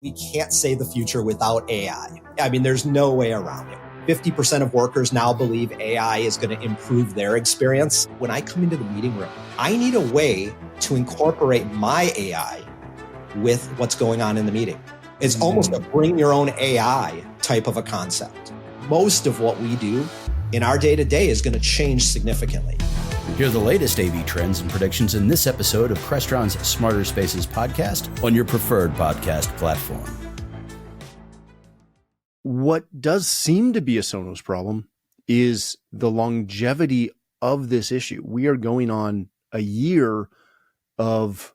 We can't say the future without AI. I mean, there's no way around it. 50% of workers now believe AI is going to improve their experience. When I come into the meeting room, I need a way to incorporate my AI with what's going on in the meeting. It's almost a bring your own AI type of a concept. Most of what we do in our day-to-day is going to change significantly. Hear the latest AV trends and predictions in this episode of Crestron's Smarter Spaces podcast on your preferred podcast platform. What does seem to be a Sonos problem is the longevity of this issue. We are going on a year of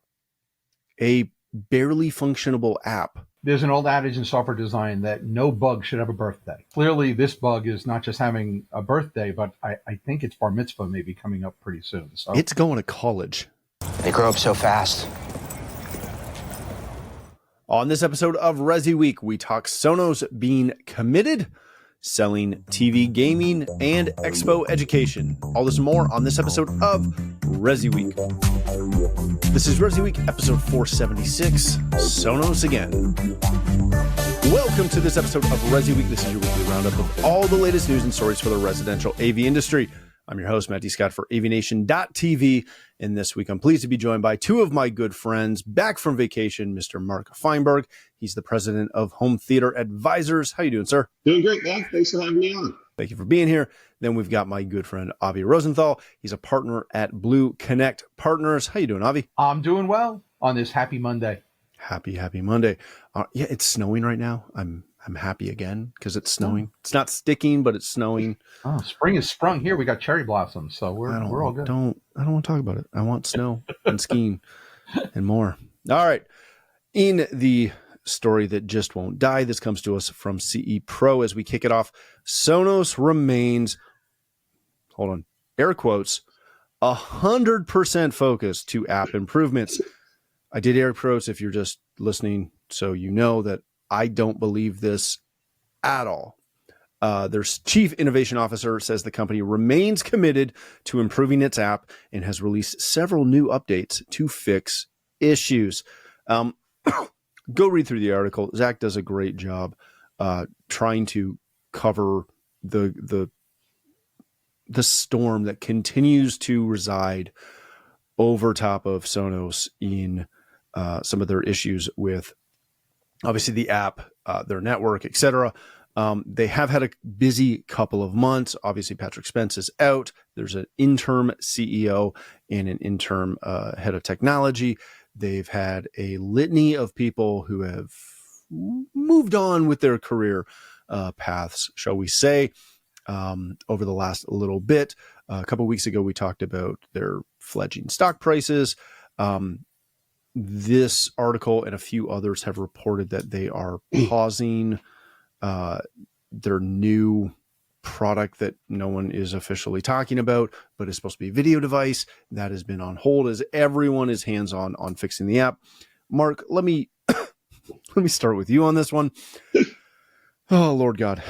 a barely functionable app. There's an old adage in software design that no bug should have a birthday. Clearly, this bug is not just having a birthday, but I think its bar mitzvah may be coming up pretty soon. So it's going to college. They grow up so fast. On this episode of ResiWeek, we talk Sonos being committed, selling TV gaming, and Expo education. All this and more on this episode of ResiWeek. This is ResiWeek, episode 476, Sonos again. Welcome to this episode of ResiWeek. This is your weekly roundup of all the latest news and stories for the residential AV industry. I'm your host, Matt D. Scott for AVNation.tv, and this week I'm pleased to be joined by two of my good friends back from vacation, Mr. Mark Feinberg. He's the president of Home Theater Advisors. How you doing, sir? Doing great, man. Thanks for having me on. Thank you for being here. Then we've got my good friend, Avi Rosenthal. He's a partner at BlueConnect Partners. How you doing, Avi? I'm doing well on this happy Monday. Happy Monday. Yeah, it's snowing right now. I'm happy again because it's snowing. It's not sticking, but it's snowing. Oh, spring is sprung here. We got cherry blossoms, so we're all good. I don't want to talk about it. I want snow and skiing and more. All right. In the story that just won't die, this comes to us from CE Pro as we kick it off. Sonos remains, hold on, air quotes, 100% focused to app improvements. I did air quotes if you're just listening, so you know that I don't believe this at all. Their chief innovation officer says the company remains committed to improving its app and has released several new updates to fix issues. Go read through the article. Zach does a great job trying to cover the storm that continues to reside over top of Sonos in some of their issues with obviously the app, their network, etc. They have had a busy couple of months. Obviously, Patrick Spence is out. There's an interim CEO and an interim head of technology. They've had a litany of people who have moved on with their career paths, shall we say, over the last little bit. A couple of weeks ago, we talked about their fledgling stock prices. This article and a few others have reported that they are pausing their new product that no one is officially talking about, but is supposed to be a video device that has been on hold as everyone is hands-on on fixing the app. Mark, let me start with you on this one. Oh, Lord God.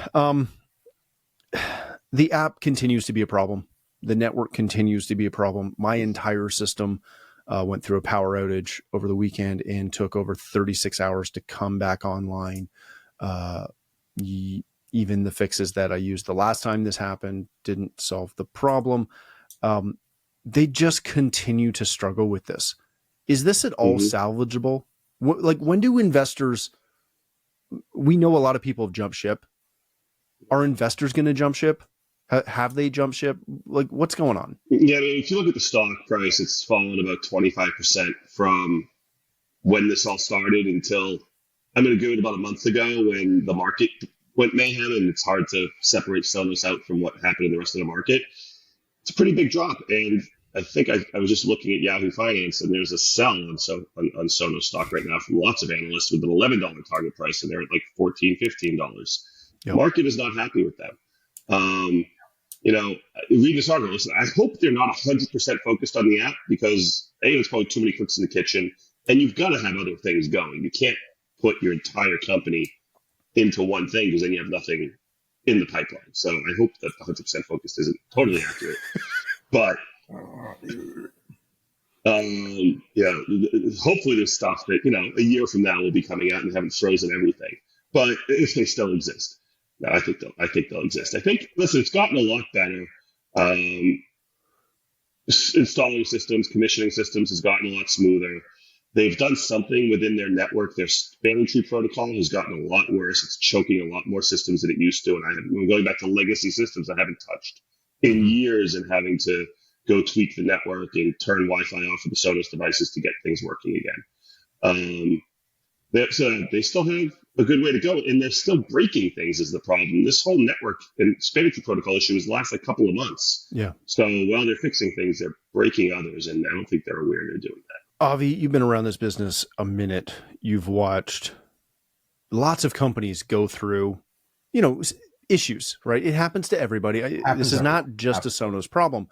The app continues to be a problem. The network continues to be a problem. My entire system went through a power outage over the weekend and took over 36 hours to come back online. Even the fixes that I used the last time this happened didn't solve the problem. They just continue to struggle with this. Is this at all salvageable? When do investors, we know a lot of people have jumped ship. Are investors going to jump ship? Have they jumped ship? What's going on? Yeah, I mean, if you look at the stock price, it's fallen about 25% from when this all started until, I'm going to give it about a month ago when the market went mayhem, and it's hard to separate Sonos out from what happened in the rest of the market. It's a pretty big drop, and I think I was just looking at Yahoo Finance, and there's a sell on Sonos stock right now from lots of analysts with an $11 target price, and they're at like $14, $15. Yep. The market is not happy with them. Read this article. Listen, I hope they're not 100% focused on the app because it's probably too many cooks in the kitchen, and you've got to have other things going. You can't put your entire company into one thing because then you have nothing in the pipeline. So I hope that 100% focused isn't totally accurate. But Yeah, hopefully there's stuff that, a year from now will be coming out and haven't frozen everything. But if they still exist, no, I think they'll exist. I think, listen, it's gotten a lot better. Um, Installing systems, commissioning systems has gotten a lot smoother. They've done something within their network. Their spanning tree protocol has gotten a lot worse. It's choking a lot more systems than it used to. And I'm going back to legacy systems I haven't touched in years and having to go tweak the network and turn Wi-Fi off of the Sonos devices to get things working again. They still have a good way to go, and they're still breaking things is the problem. This whole network and spanning tree protocol issue has lasted a couple of months. Yeah. So while they're fixing things, they're breaking others, and I don't think they're aware they're doing that. Avi, you've been around this business a minute. You've watched lots of companies go through, issues, right? It happens to everybody. This is not just a Sonos problem.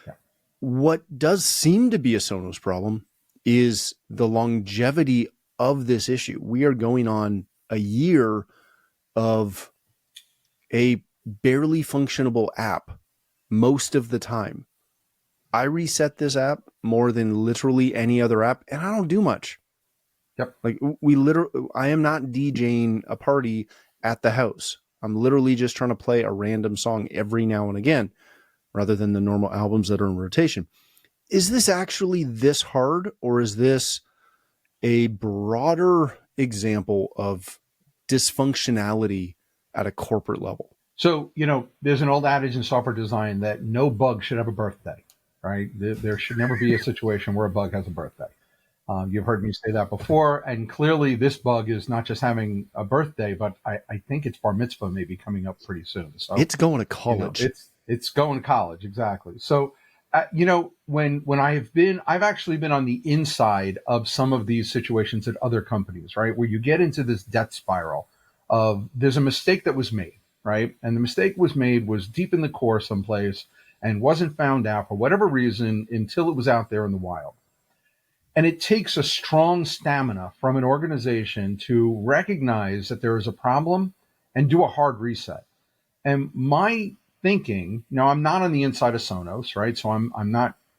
Yeah. What does seem to be a Sonos problem is the longevity of this issue. We are going on a year of a barely functionable app most of the time. I reset this app more than literally any other app, and I don't do much. Yep. Like I am not DJing a party at the house. I'm literally just trying to play a random song every now and again, rather than the normal albums that are in rotation. Is this actually this hard, or is this a broader example of dysfunctionality at a corporate level? So, there's an old adage in software design that no bug should have a birthday, right? There should never be a situation where a bug has a birthday. You've heard me say that before, and clearly this bug is not just having a birthday, but I think its bar mitzvah may be coming up pretty soon. So it's going to college. It's going to college, exactly. So, when I've actually been on the inside of some of these situations at other companies, right, where you get into this death spiral of there's a mistake that was made, right, and the mistake was deep in the core someplace and wasn't found out for whatever reason until it was out there in the wild. And it takes a strong stamina from an organization to recognize that there is a problem and do a hard reset. And my thinking, now I'm not on the inside of Sonos, right? So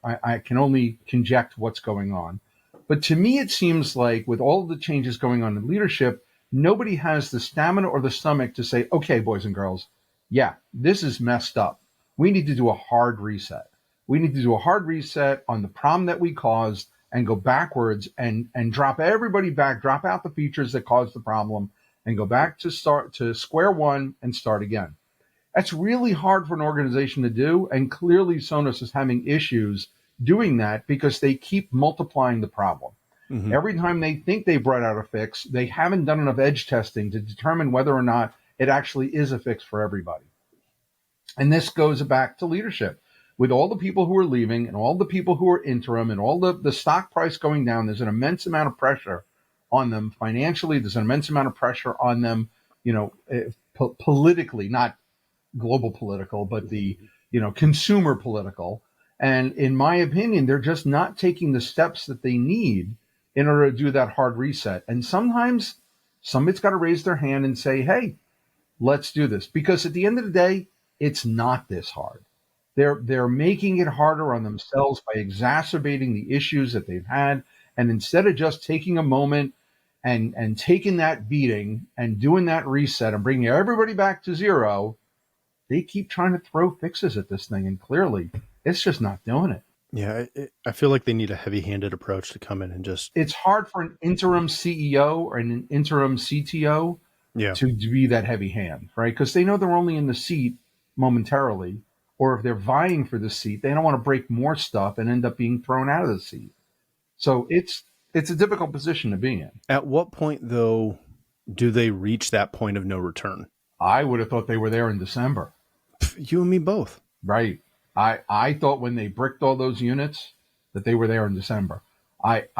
I can only conject what's going on. But to me, it seems like with all of the changes going on in leadership, nobody has the stamina or the stomach to say, okay, boys and girls, yeah, this is messed up. We need to do a hard reset. We need to do a hard reset on the problem that we caused and go backwards and drop everybody back, drop out the features that caused the problem and go back to square one and start again. That's really hard for an organization to do. And clearly Sonos is having issues doing that because they keep multiplying the problem. Mm-hmm. Every time they think they brought out a fix, they haven't done enough edge testing to determine whether or not it actually is a fix for everybody. And this goes back to leadership. With all the people who are leaving and all the people who are interim and all the stock price going down, there's an immense amount of pressure on them financially. There's an immense amount of pressure on them, politically, not global political, but the, consumer political. And in my opinion, they're just not taking the steps that they need in order to do that hard reset. And sometimes somebody's got to raise their hand and say, hey, let's do this. Because at the end of the day, it's not this hard. They're making it harder on themselves by exacerbating the issues that they've had. And instead of just taking a moment and taking that beating and doing that reset and bringing everybody back to zero, they keep trying to throw fixes at this thing. And clearly, it's just not doing it. Yeah, I feel like they need a heavy-handed approach to come in and just... It's hard for an interim CEO or an interim CTO to be that heavy hand, right? Because they know they're only in the seat momentarily. Or if they're vying for the seat, they don't want to break more stuff and end up being thrown out of the seat. So it's a difficult position to be in. At what point, though, do they reach that point of no return? I would have thought they were there in December. You and me both. Right. I thought when they bricked all those units that they were there in December. When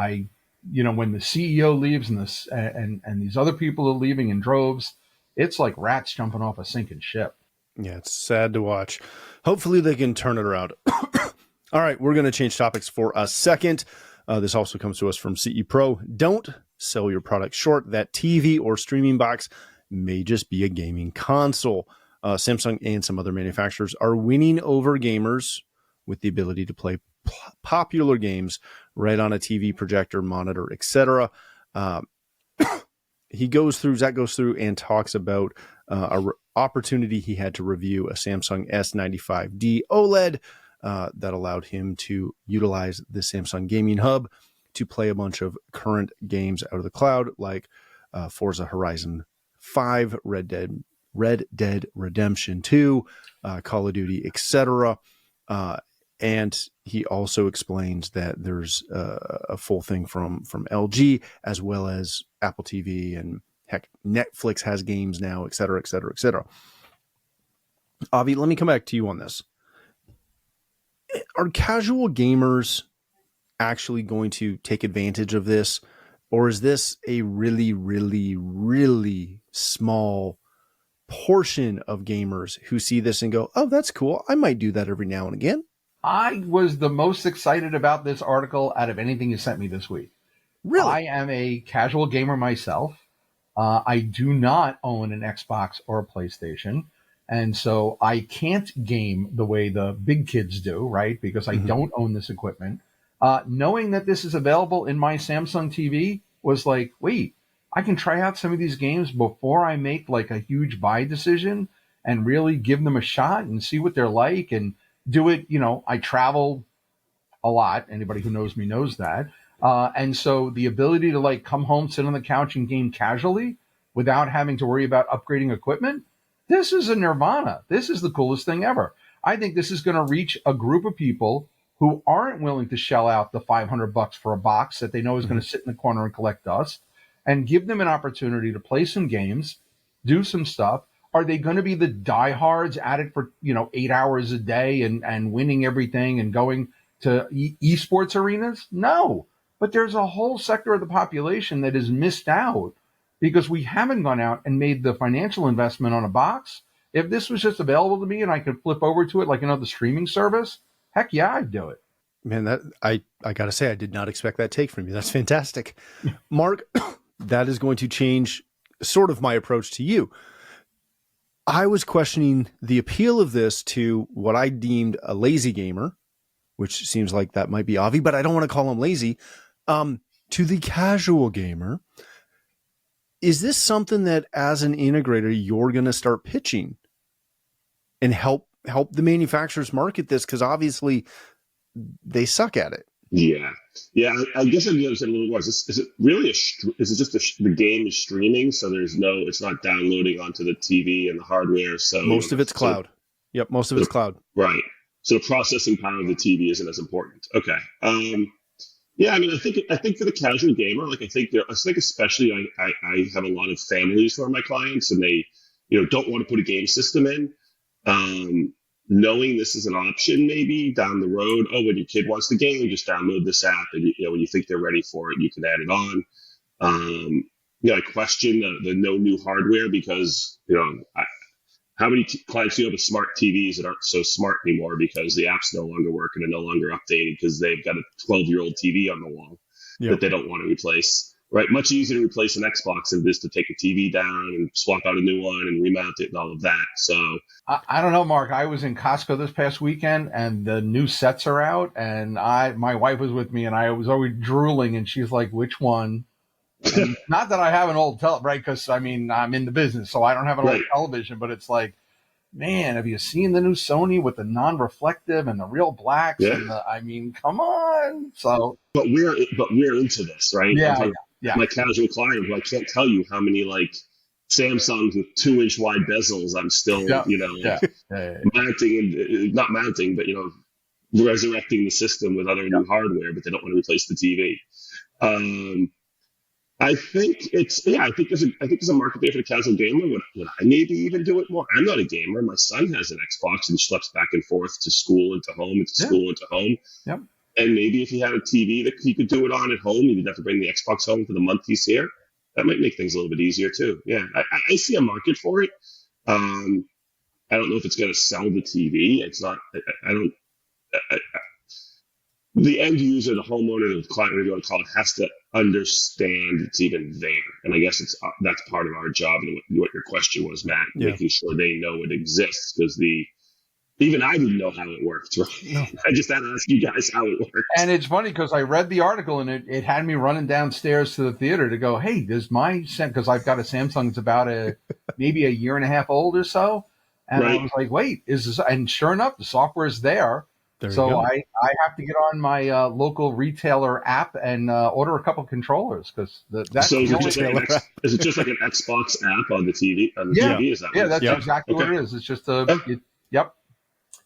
the CEO leaves and these other people are leaving in droves, it's like rats jumping off a sinking ship. Yeah, it's sad to watch. Hopefully they can turn it around. All right, we're going to change topics for a second. This also comes to us from CE Pro. Don't sell your product short. That TV or streaming box may just be a gaming console. Samsung and some other manufacturers are winning over gamers with the ability to play popular games right on a TV projector, monitor, etc. Zach goes through and talks about opportunity he had to review a Samsung S95D OLED that allowed him to utilize the Samsung Gaming Hub to play a bunch of current games out of the cloud, like Forza Horizon 5, Red Dead Redemption 2, Call of Duty, etc. And he also explains that there's a full thing from LG, as well as Apple TV, and heck, Netflix has games now, et cetera, et cetera, et cetera. Avi, let me come back to you on this. Are casual gamers actually going to take advantage of this? Or is this a really, really, really small portion of gamers who see this and go, oh, that's cool, I might do that every now and again? I was the most excited about this article out of anything you sent me this week. Really? I am a casual gamer myself. I do not own an Xbox or a PlayStation. And so I can't game the way the big kids do, right? Because I don't own this equipment. Knowing that this is available in my Samsung TV was like, wait, I can try out some of these games before I make like a huge buy decision and really give them a shot and see what they're like and do it. You know, I travel a lot. Anybody who knows me knows that. And so the ability to like come home, sit on the couch and game casually without having to worry about upgrading equipment, this is a nirvana. This is the coolest thing ever. I think this is going to reach a group of people who aren't willing to shell out the $500 for a box that they know is going to sit in the corner and collect dust, and give them an opportunity to play some games, do some stuff. Are they going to be the diehards at it for 8 hours a day and winning everything and going to esports arenas? No, but there's a whole sector of the population that is missed out because we haven't gone out and made the financial investment on a box. If this was just available to me and I could flip over to it like another streaming service, heck yeah, I'd do it. Man, that I got to say, I did not expect that take from you. That's fantastic. Mark, that is going to change sort of my approach to you. I was questioning the appeal of this to what I deemed a lazy gamer, which seems like that might be Avi, but I don't want to call him lazy. To the casual gamer, is this something that as an integrator, you're going to start pitching and help the manufacturers market this? Because obviously they suck at it. Yeah. I guess I'd understand a little more. Is it really is it just the game is streaming, so it's not downloading onto the TV and the hardware. So most of it's cloud. Yep, most of it's cloud. Right. So the processing power of the TV isn't as important. Okay. Yeah, I mean, I think for the casual gamer, like I think especially I have a lot of families who are my clients, and they don't want to put a game system in. Knowing this is an option maybe down the road, when your kid wants the game, just download this app, and when you think they're ready for it, you can add it on. I question the no new hardware because how many clients do you have with smart TVs that aren't so smart anymore because the apps no longer work and are no longer updated because they've got a 12-year-old TV on the wall that they don't want to replace. Right, much easier to replace an Xbox than it is to take a TV down and swap out a new one and remount it and all of that. So I don't know, Mark. I was in Costco this past weekend, and the new sets are out, and my wife was with me, and I was always drooling, and she's like, "Which one?" And not that I have an old right? Because I mean, I'm in the business, so I don't have an old television. But it's like, man, have you seen the new Sony with the non-reflective and the real blacks? Yeah. And I mean, come on. So, but we're into this, right? Yeah. My casual client, who I can't tell you how many like Samsungs with 2-inch wide bezels I'm still, mounting and not mounting, but resurrecting the system with other new hardware, but they don't want to replace the TV. I think there's a market there for the casual gamer. Would I maybe even do it more? I'm not a gamer. My son has an Xbox and schleps back and forth to school and to home and to school and to home. Yep. And maybe if he had a TV that he could do it on at home, he didn't have to bring the Xbox home for the month he's here. That might make things a little bit easier too. Yeah, I see a market for it. I don't know if it's going to sell the TV. It's not. The end user, the homeowner, the client, whatever you want to call it, has to understand it's even there. And I guess that's part of our job. And what your question was, Matt, making sure they know it exists, because Even I didn't know how it worked, right? No. I just had to ask you guys how it worked. And it's funny because I read the article and it had me running downstairs to the theater to go, hey, does my because I've got a Samsung that's about maybe a year and a half old or so. And I was like, wait, is this? And sure enough, the software is there. So I have to get on my local retailer app and order a couple of controllers because that's so is it just like an Xbox app on the TV? TV? Is that that's exactly what it is. It's just yep.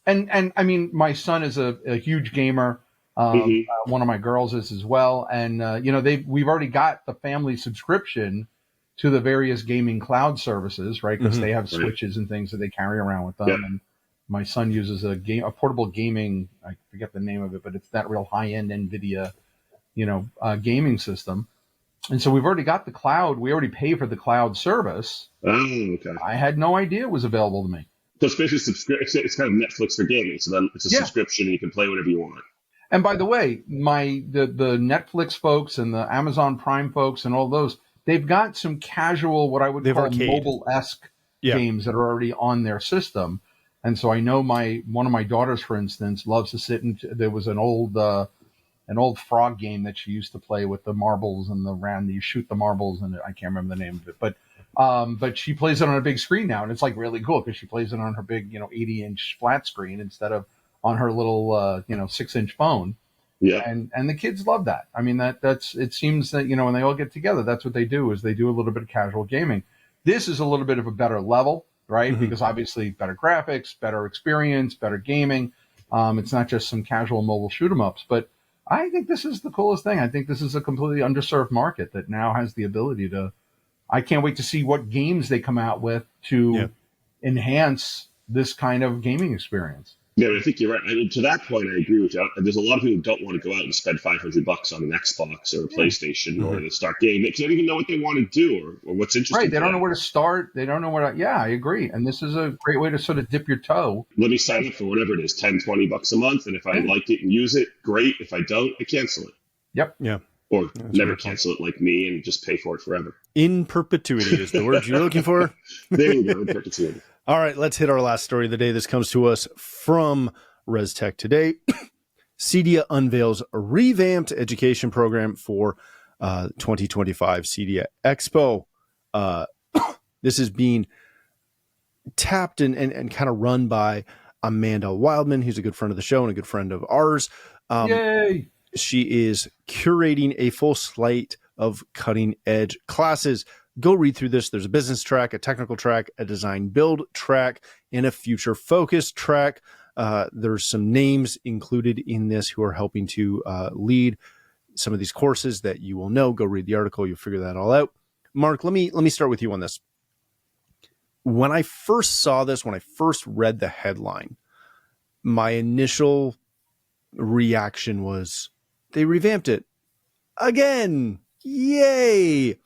And I mean, my son is a huge gamer. One of my girls is as well. And, we've already got the family subscription to the various gaming cloud services, right? Because they have switches and things that they carry around with them. Yeah. And my son uses a portable gaming, I forget the name of it, but it's that real high-end NVIDIA, gaming system. And so we've already got the cloud. We already pay for the cloud service. Oh, okay. I had no idea it was available to me. So it's basically it's kind of Netflix for gaming. So then it's a subscription and you can play whatever you want. And by the way, the Netflix folks and the Amazon Prime folks and all those, they've got some casual, what I would call mobile-esque games that are already on their system. And so I know one of my daughters, for instance, loves to sit and there was an old frog game that she used to play with the marbles and the round. You shoot the marbles and I can't remember the name of it, but she plays it on a big screen now, and it's like really cool because she plays it on her big 80-inch flat screen instead of on her little 6-inch phone. Yeah, and the kids love that. I mean it seems that when they all get together, that's what they do is they do a little bit of casual gaming. This is a little bit of a better level, right? Because obviously better graphics, better experience, better gaming. It's not just some casual mobile shoot 'em ups, but I think this is the coolest thing. I think this is a completely underserved market that now has the ability to. I can't wait to see what games they come out with to enhance this kind of gaming experience. Yeah, I think you're right. I mean, to that point, I agree with you. There's a lot of people who don't want to go out and spend $500 on an Xbox or a PlayStation or to start gaming because they don't even know what they want to do or what's interesting. Right, they don't know where to start. They don't know where to. Yeah, I agree. And this is a great way to sort of dip your toe. Let me sign up for whatever it is, $10-$20 a month, and if I like it and use it, great. If I don't, I cancel it. Yep. Yeah. Or never cancel it like me and just pay for it forever. In perpetuity is the word you're looking for. There you go, in perpetuity. All right, let's hit our last story of the day. This comes to us from ResTech Today. CEDIA unveils a revamped education program for 2025 CEDIA Expo. This is being tapped and kind of run by Amanda Wildman, who's a good friend of the show and a good friend of ours. Yay! She is curating a full slate of cutting-edge classes. Go read through this. There's a business track, a technical track, a design build track, and a future-focused track. There's some names included in this who are helping to lead some of these courses that you will know. Go read the article. You'll figure that all out. Mark, let me start with you on this. When I first saw this, when I first read the headline, my initial reaction was, they revamped it again. Yay.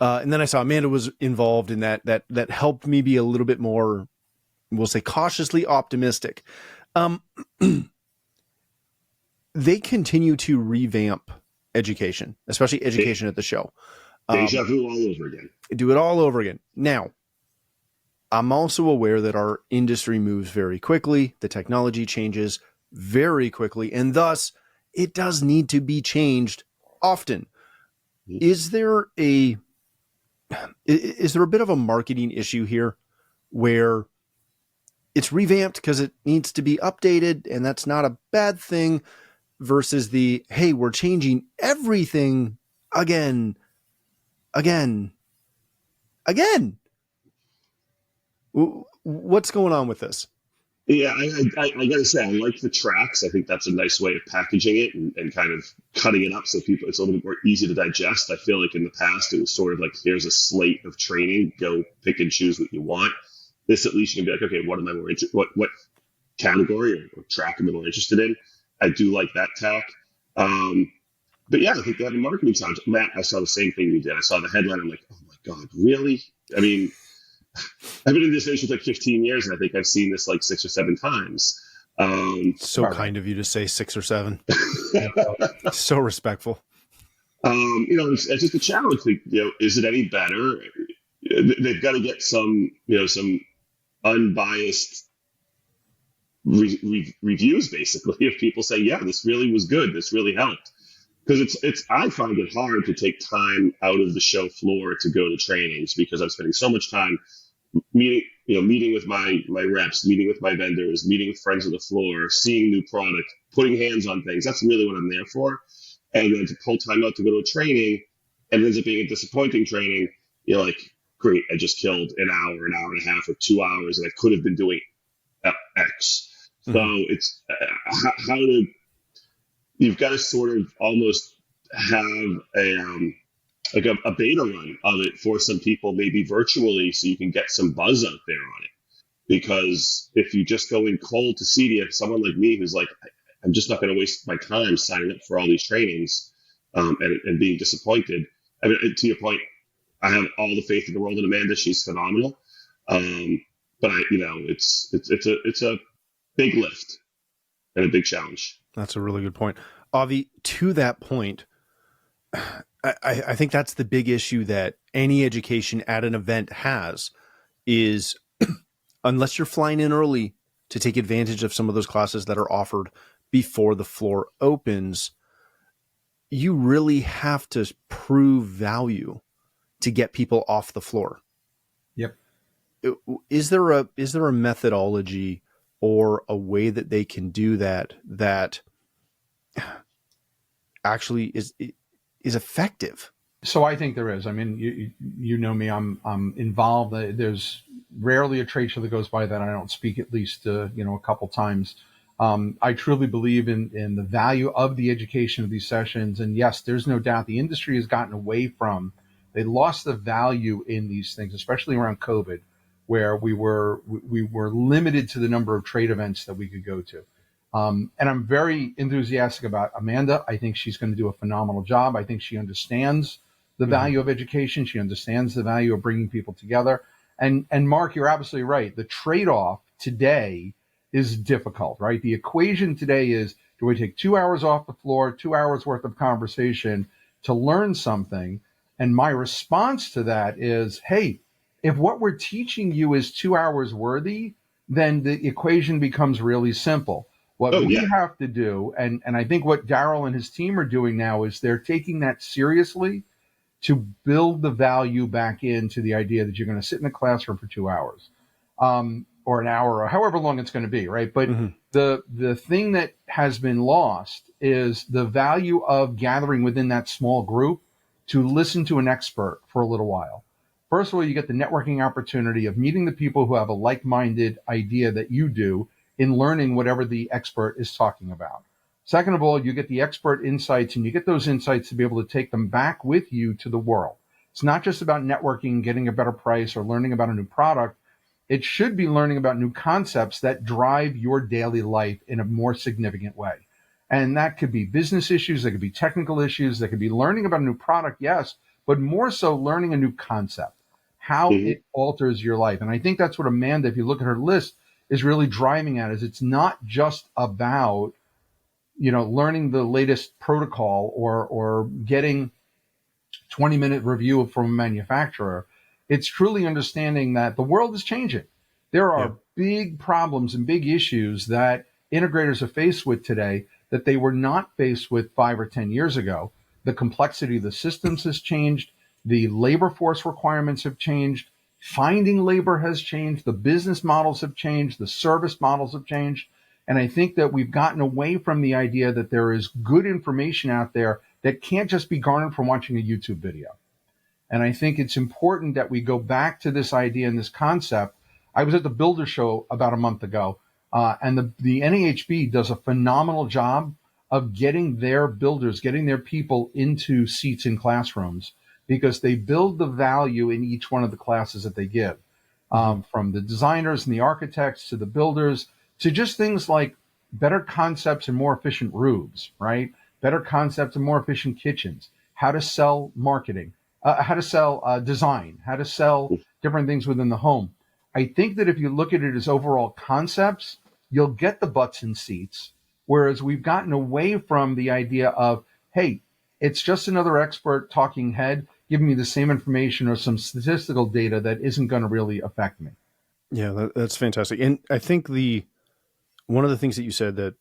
And then I saw Amanda was involved in that helped me be a little bit more, we'll say, cautiously optimistic. They continue to revamp education, especially education at the show. Deja vu all over again. Do it all over again. Now, I'm also aware that our industry moves very quickly. The technology changes very quickly, and thus it does need to be changed often. Is there a bit of a marketing issue here where it's revamped because it needs to be updated and that's not a bad thing versus the, hey, we're changing everything again? What's going on with this? Yeah, I got to say, I like the tracks. I think that's a nice way of packaging it and kind of cutting it up so it's a little bit more easy to digest. I feel like in the past, it was sort of like, here's a slate of training, go pick and choose what you want. This, at least you can be like, okay, what am I more interested, what category or track am I more interested in? I do like that tack. But yeah, I think they have a marketing challenge. Matt, I saw the same thing you did. I saw the headline. I'm like, oh my God, really? I mean, I've been in this industry for like 15 years, and I think I've seen this like 6 or 7 times. So kind of you to say 6 or 7. So respectful. It's just a challenge. Is it any better? They've got to get some unbiased reviews basically of people saying, yeah, this really was good. This really helped. Because I find it hard to take time out of the show floor to go to trainings because I'm spending so much time meeting with my reps, meeting with my vendors, meeting with friends on the floor, seeing new product, putting hands on things. That's really what I'm there for. And then to pull time out to go to a training and it ends up being a disappointing training, you're like, great, I just killed an hour and a half, or 2 hours, and I could have been doing X. So it's how to, you've got to sort of almost have a beta run of it for some people, maybe virtually, so you can get some buzz out there on it. Because if you just go in cold to CEDIA, someone like me who's like, I'm just not going to waste my time signing up for all these trainings and being disappointed. I mean, to your point, I have all the faith in the world in Amanda. She's phenomenal. But it's a big lift and a big challenge. That's a really good point. Avi, to that point, I think that's the big issue that any education at an event has is unless you're flying in early to take advantage of some of those classes that are offered before the floor opens, you really have to prove value to get people off the floor. Yep. Is there a methodology or a way that they can do that actually is effective? So I think there is. I mean, you know me, I'm involved. There's rarely a trade show that goes by that I don't speak at least a couple times. I truly believe in the value of the education of these sessions. And yes, there's no doubt the industry has gotten away from, they lost the value in these things, especially around COVID, where we were limited to the number of trade events that we could go to. And I'm very enthusiastic about Amanda. I think she's going to do a phenomenal job. I think she understands the value of education. She understands the value of bringing people together. And Mark, you're absolutely right. The trade-off today is difficult, right? The equation today is, do we take 2 hours off the floor, 2 hours worth of conversation to learn something? And my response to that is, hey, if what we're teaching you is 2 hours worthy, then the equation becomes really simple. What we have to do, and I think what Daryl and his team are doing now is they're taking that seriously to build the value back into the idea that you're going to sit in a classroom for 2 hours. Or an hour, or however long it's going to be, right? But the thing that has been lost is the value of gathering within that small group to listen to an expert for a little while. First of all, you get the networking opportunity of meeting the people who have a like-minded idea that you do in learning whatever the expert is talking about. Second of all, you get the expert insights, and you get those insights to be able to take them back with you to the world. It's not just about networking, getting a better price, or learning about a new product. It should be learning about new concepts that drive your daily life in a more significant way. And that could be business issues, that could be technical issues, that could be learning about a new product, yes, but more so learning a new concept, how it alters your life. And I think that's what Amanda, if you look at her list, is really driving at, is it's not just about, learning the latest protocol or getting 20-minute review from a manufacturer. It's truly understanding that the world is changing. There are big problems and big issues that integrators are faced with today that they were not faced with 5 or 10 years ago. The complexity of the systems has changed. The labor force requirements have changed. Finding labor has changed. The business models have changed. The service models have changed. And I think that we've gotten away from the idea that there is good information out there that can't just be garnered from watching a YouTube video. And I think it's important that we go back to this idea and this concept. I was at the Builder Show about a month ago, and the NAHB does a phenomenal job of getting their builders, getting their people into seats in classrooms, because they build the value in each one of the classes that they give, from the designers and the architects to the builders to just things like better concepts and more efficient roofs, right? Better concepts and more efficient kitchens, how to sell marketing, how to sell design, how to sell different things within the home. I think that if you look at it as overall concepts, you'll get the butts in seats, whereas we've gotten away from the idea of, hey, it's just another expert talking head giving me the same information or some statistical data that isn't going to really affect me. Yeah, that's fantastic. And I think one of the things that you said that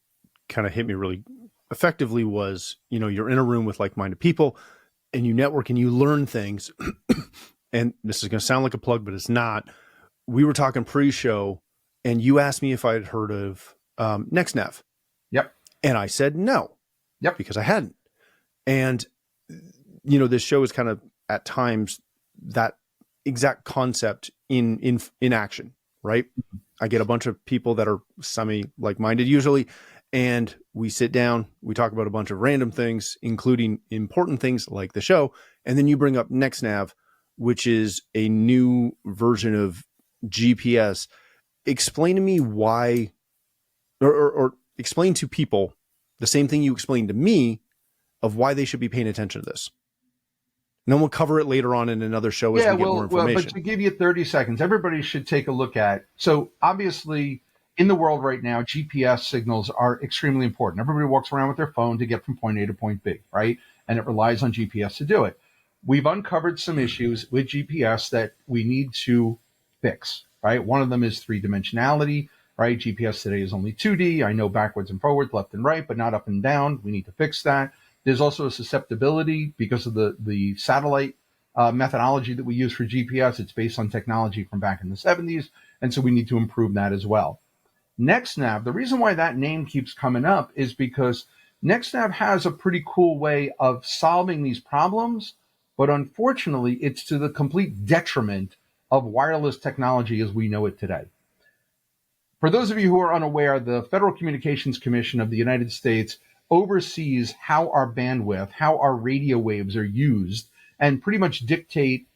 kind of hit me really effectively was, you're in a room with like-minded people and you network and you learn things. And this is going to sound like a plug, but it's not. We were talking pre-show and you asked me if I had heard of NextNav. Yep. And I said no. Yep. Because I hadn't. And, this show is kind of at times that exact concept in action, right? I get a bunch of people that are semi like-minded usually, and we sit down, we talk about a bunch of random things, including important things like the show. And then you bring up NextNav, which is a new version of GPS. Explain to me why, or explain to people the same thing you explained to me of why they should be paying attention to this. And then we'll cover it later on in another show as we get more information. Well, but to give you 30 seconds, everybody should take a look at. So obviously in the world right now, GPS signals are extremely important. Everybody walks around with their phone to get from point A to point B, right? And it relies on GPS to do it. We've uncovered some issues with GPS that we need to fix, right? One of them is three-dimensionality, right? GPS today is only 2D. I know backwards and forwards, left and right, but not up and down. We need to fix that. There's also a susceptibility because of the satellite methodology that we use for GPS. It's based on technology from back in the 70s, and so we need to improve that as well. NextNav, the reason why that name keeps coming up is because NextNav has a pretty cool way of solving these problems, but unfortunately, it's to the complete detriment of wireless technology as we know it today. For those of you who are unaware, the Federal Communications Commission of the United States oversees how our bandwidth, how our radio waves are used, and pretty much dictate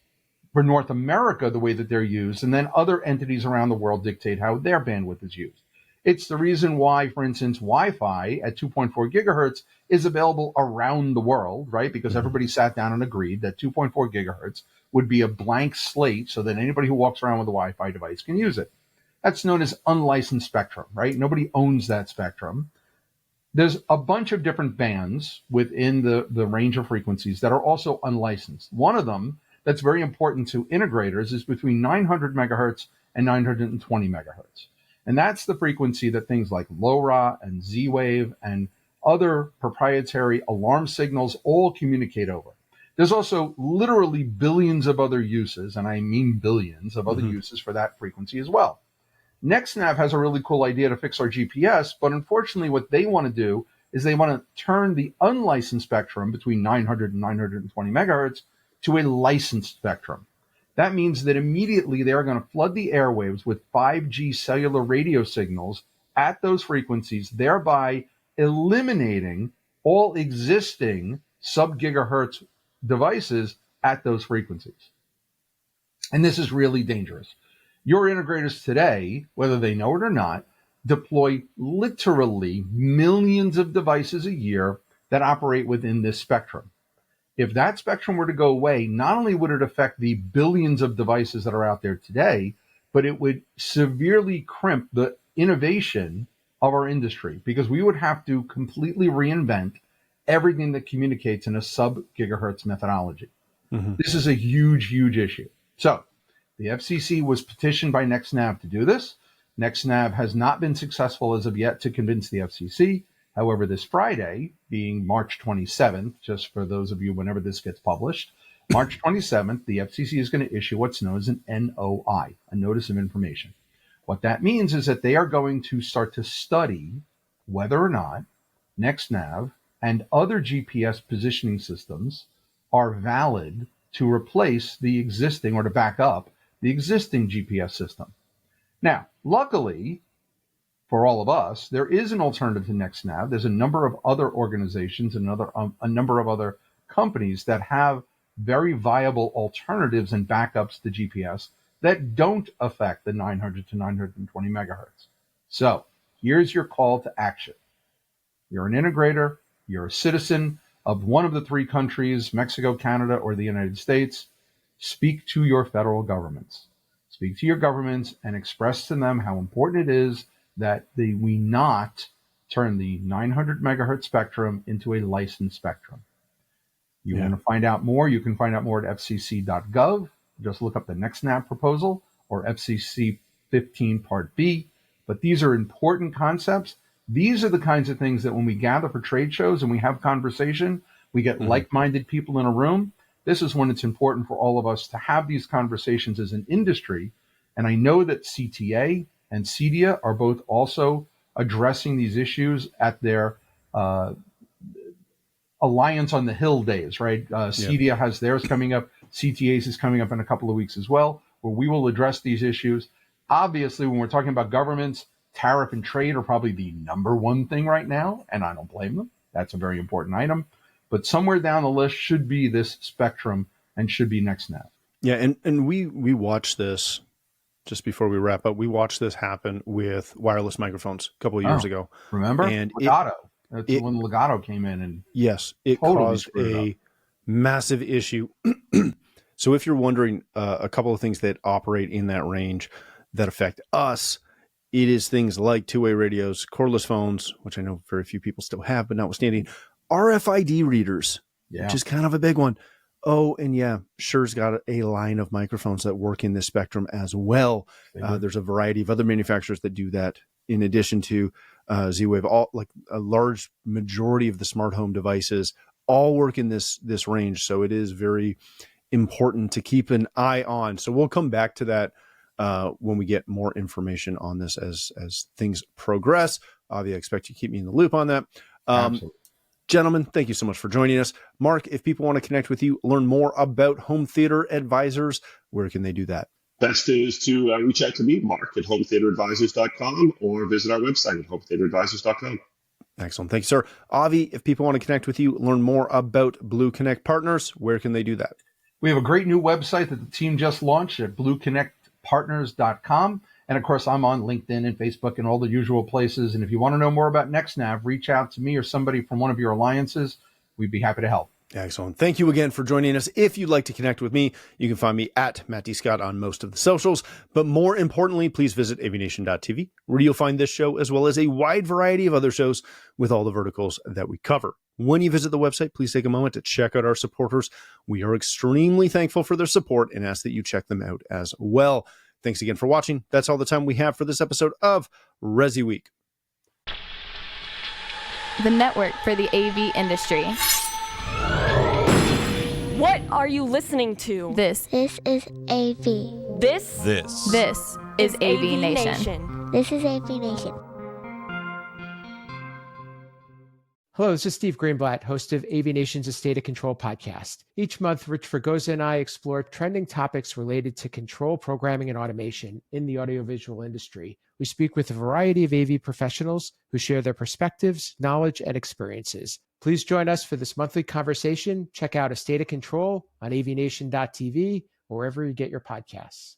for North America the way that they're used, and then other entities around the world dictate how their bandwidth is used. It's the reason why, for instance, Wi-Fi at 2.4 gigahertz is available around the world, right? Because everybody sat down and agreed that 2.4 gigahertz would be a blank slate so that anybody who walks around with a Wi-Fi device can use it. That's known as unlicensed spectrum, right? Nobody owns that spectrum. There's a bunch of different bands within the range of frequencies that are also unlicensed. One of them that's very important to integrators is between 900 megahertz and 920 megahertz. And that's the frequency that things like LoRa and Z-Wave and other proprietary alarm signals all communicate over. There's also literally billions of other uses, and I mean billions of other uses for that frequency as well. NextNav has a really cool idea to fix our GPS, but unfortunately what they want to do is they want to turn the unlicensed spectrum between 900 and 920 megahertz to a licensed spectrum. That means that immediately they are going to flood the airwaves with 5G cellular radio signals at those frequencies, thereby eliminating all existing sub-gigahertz devices at those frequencies. And this is really dangerous. Your integrators today, whether they know it or not, deploy literally millions of devices a year that operate within this spectrum. If that spectrum were to go away, not only would it affect the billions of devices that are out there today, but it would severely crimp the innovation of our industry because we would have to completely reinvent everything that communicates in a sub-gigahertz methodology. This is a huge, huge issue. So the FCC was petitioned by NextNav to do this. NextNav has not been successful as of yet to convince the FCC. However, this Friday, being March 27th, just for those of you whenever this gets published, March 27th, the FCC is going to issue what's known as an NOI, a Notice of Information. What that means is that they are going to start to study whether or not NextNav and other GPS positioning systems are valid to replace the existing or to back up the existing GPS system. Now, luckily for all of us, there is an alternative to NextNav. There's a number of other organizations and a number of other companies that have very viable alternatives and backups to GPS that don't affect the 900 to 920 megahertz. So here's your call to action. You're an integrator, you're a citizen of one of the three countries, Mexico, Canada, or the United States. Speak to your federal governments. Speak to your governments and express to them how important it is that we not turn the 900 megahertz spectrum into a licensed spectrum. You want to find out more, you can find out more at fcc.gov. Just look up the NextNav proposal or FCC 15 Part B. but these are important concepts. These are the kinds of things that when we gather for trade shows and we have conversation, we get like-minded people in a room. This is when it's important for all of us to have these conversations as an industry. And I know that CTA and CEDIA are both also addressing these issues at their Alliance on the Hill days, right? CEDIA has theirs coming up. CTA's is coming up in a couple of weeks as well, where we will address these issues. Obviously, when we're talking about governments, tariff and trade are probably the number one thing right now, and I don't blame them. That's a very important item. But somewhere down the list should be this spectrum and should be NextNav. Yeah, and we watched this just before we wrap up. We watched this happen with wireless microphones a couple of years ago. Remember? And Legato. That's when Legato came in. And yes, it totally caused a massive issue. So if you're wondering, a couple of things that operate in that range that affect us, it is things like two-way radios, cordless phones, which I know very few people still have, but notwithstanding, RFID readers, which is kind of a big one. Oh, and yeah, Shure's got a line of microphones that work in this spectrum as well. There's a variety of other manufacturers that do that in addition to Z-Wave. All, like a large majority of the smart home devices all work in this range. So it is very important to keep an eye on. So we'll come back to that when we get more information on this as things progress. Avi, I expect you to keep me in the loop on that. Absolutely. Gentlemen, thank you so much for joining us. Mark, if people want to connect with you, learn more about home theater advisors, where can they do that? Best is to reach out to me, Mark, at hometheateradvisors.com, or visit our website at hometheateradvisors.com. Excellent. Thank you, sir. Avi, if people want to connect with you, learn more about BlueConnect Partners, where can they do that? We have a great new website that the team just launched at BlueConnectPartners.com. And of course, I'm on LinkedIn and Facebook and all the usual places. And if you want to know more about NextNav, reach out to me or somebody from one of your alliances. We'd be happy to help. Excellent. Thank you again for joining us. If you'd like to connect with me, you can find me at Matt D. Scott on most of the socials. But more importantly, please visit AVNation.tv, where you'll find this show as well as a wide variety of other shows with all the verticals that we cover. When you visit the website, please take a moment to check out our supporters. We are extremely thankful for their support and ask that you check them out as well. Thanks again for watching. That's all the time we have for this episode of ResiWeek. The network for the AV industry. What are you listening to? This is AV. This is AVNation. This is AVNation. Hello, this is Steve Greenblatt, host of AVNation's A State of Control podcast. Each month, Rich Fregosa and I explore trending topics related to control programming and automation in the audiovisual industry. We speak with a variety of AV professionals who share their perspectives, knowledge, and experiences. Please join us for this monthly conversation. Check out A State of Control on avnation.tv or wherever you get your podcasts.